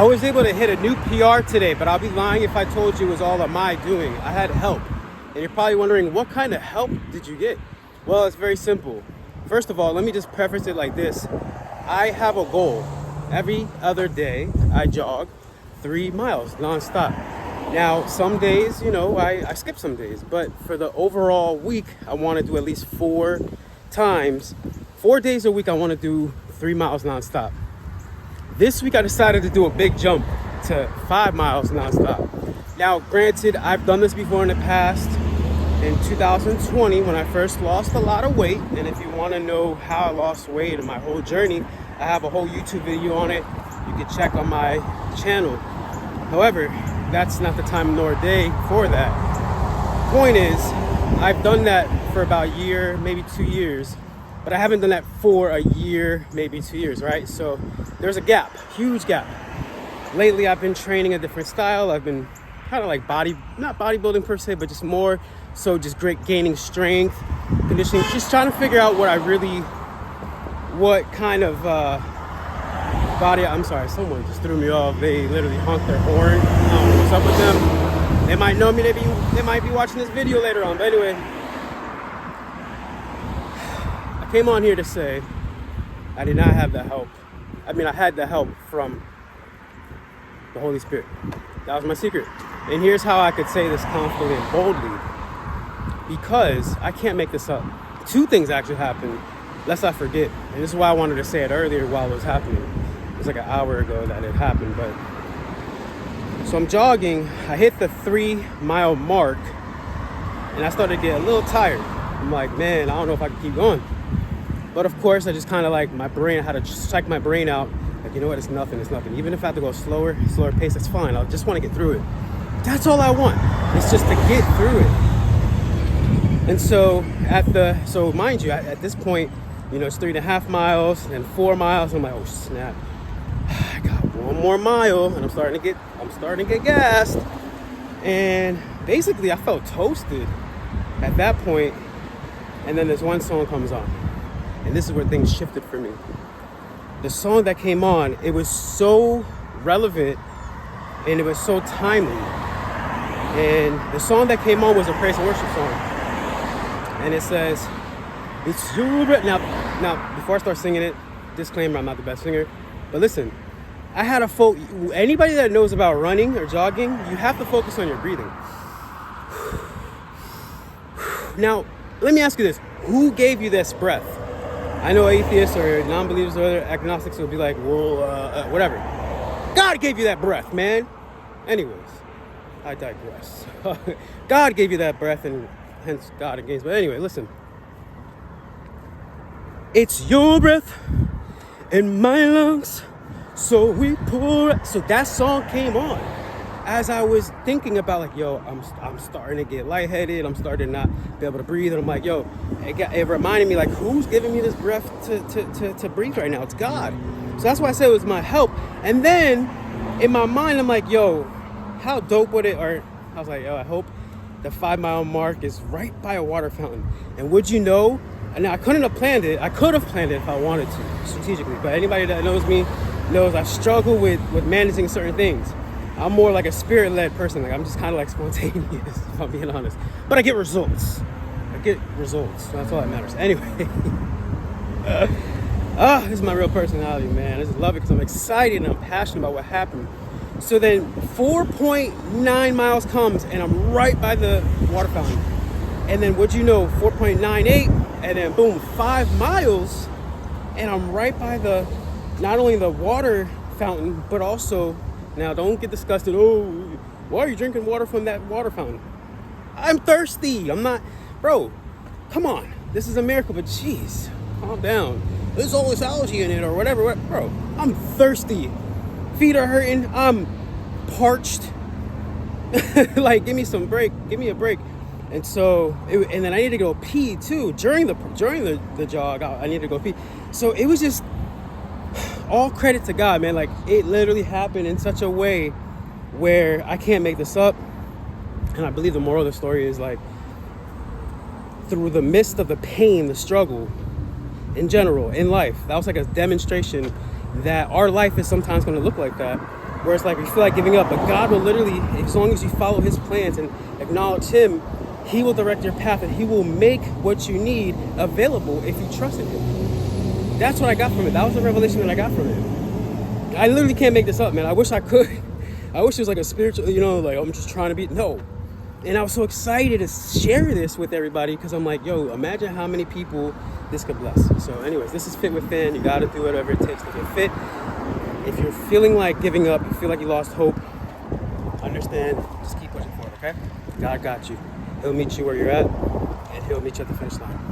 I was able to hit a new PR today, but I'll be lying if I told you it was all of my doing. I had help. And you're probably wondering, what kind of help did you get? Well, it's very simple. First of all, let me just preface it like this. I have a goal. Every other day, I jog 3 miles nonstop. Now, some days, I skip some days, but for the overall week, I want to do at least 4 days a week, I want to do 3 miles nonstop. This week, I decided to do a big jump to 5 miles nonstop. Now, granted, I've done this before in the past. In 2020, when I first lost a lot of weight, and if you want to know how I lost weight and my whole journey, I have a whole YouTube video on it. You can check on my channel. However, that's not the time nor day for that. Point is, I've done that for about a year, maybe 2 years, but I haven't done that for a year, maybe 2 years, right? So there's a gap, huge gap. Lately, I've been training a different style. I've been kind of like not bodybuilding per se, but just more so just gaining strength, conditioning, just trying to figure out what kind of body. I'm sorry, someone just threw me off. They literally honked their horn. I don't know what's up with them. They might know me, they might be watching this video later on, but anyway, I came on here to say I did not have the help. I had the help from the Holy Spirit. That was my secret. And here's how I could say this confidently and boldly, because I can't make this up. 2 things actually happened, lest I forget. And this is why I wanted to say it earlier while it was happening. It was like an hour ago that it happened. But so I'm jogging, I hit the 3-mile mark, and I started to get a little tired. I'm like, man, I don't know if I can keep going. But of course, I just kind of like I had to check my brain out. Like, you know what, it's nothing. Even if I have to go slower pace, that's fine. I just want to get through it. That's all I want. It's just to get through it. And so mind you, at this point, it's 3.5 miles and 4 miles. I'm like, oh snap, I got 1 more mile, and I'm starting to get gassed. And basically, I felt toasted at that point. And then this one song comes on, and this is where things shifted for me. The song that came on, it was so relevant and it was so timely. And the song that came on was a praise and worship song. And it says, it's your breath. Now, before I start singing it, disclaimer, I'm not the best singer. But listen, I had anybody that knows about running or jogging, you have to focus on your breathing. Now, let me ask you this. Who gave you this breath? I know atheists or non-believers or other agnostics will be like, well, whatever. God gave you that breath, man. Anyways, I digress. God gave you that breath, and hence God against. But anyway, listen. It's your breath in my lungs, so we pour. So that song came on as I was thinking about like, yo, I'm starting to get lightheaded. I'm starting to not be able to breathe. And I'm like, yo, it reminded me like, who's giving me this breath to breathe right now? It's God. So that's why I said it was my help. And then in my mind, I'm like, yo, how dope would it? Or I was like, yo, I hope the 5-mile mark is right by a water fountain. And would you know? And I couldn't have planned it. I could have planned it if I wanted to strategically. But anybody that knows me knows I struggle with managing certain things. I'm more like a spirit-led person. Like I'm just kind of like spontaneous, if I'm being honest. But I get results. That's all that matters. Anyway, this is my real personality, man. I just love it because I'm excited and I'm passionate about what happened. So then 4.9 miles comes and I'm right by the water fountain. And then would you know, 4.98, and then boom, 5 miles, and I'm right by not only the water fountain, but also, now don't get disgusted, oh, why are you drinking water from that water fountain? I'm thirsty. I'm not, bro, come on. This is a miracle, but jeez, calm down. There's all this algae in it or whatever. Bro, I'm thirsty. Feet are hurting. I'm parched. Like, give me a break. And so, and then I need to go pee too during the jog. I need to go pee. So it was just all credit to God, man. Like it literally happened in such a way where I can't make this up. And I believe the moral of the story is like, through the midst of the pain, the struggle, in general, in life, that was like a demonstration that our life is sometimes going to look like that. where it's like you feel like giving up, but God will literally, as long as you follow his plans and acknowledge him, he will direct your path and he will make what you need available if you trust in him. That's what I got from it. That was the revelation that I got from it. I literally can't make this up, man. I wish I could. I wish it was like a spiritual, like I'm just trying to be, no. And I was so excited to share this with everybody because I'm like, yo, imagine how many people this could bless. So anyways, this is Fit Within. You got to do whatever it takes to get fit. If you're feeling like giving up, you feel like you lost hope, understand, just keep pushing forward, okay? God got you. He'll meet you where you're at, and he'll meet you at the finish line.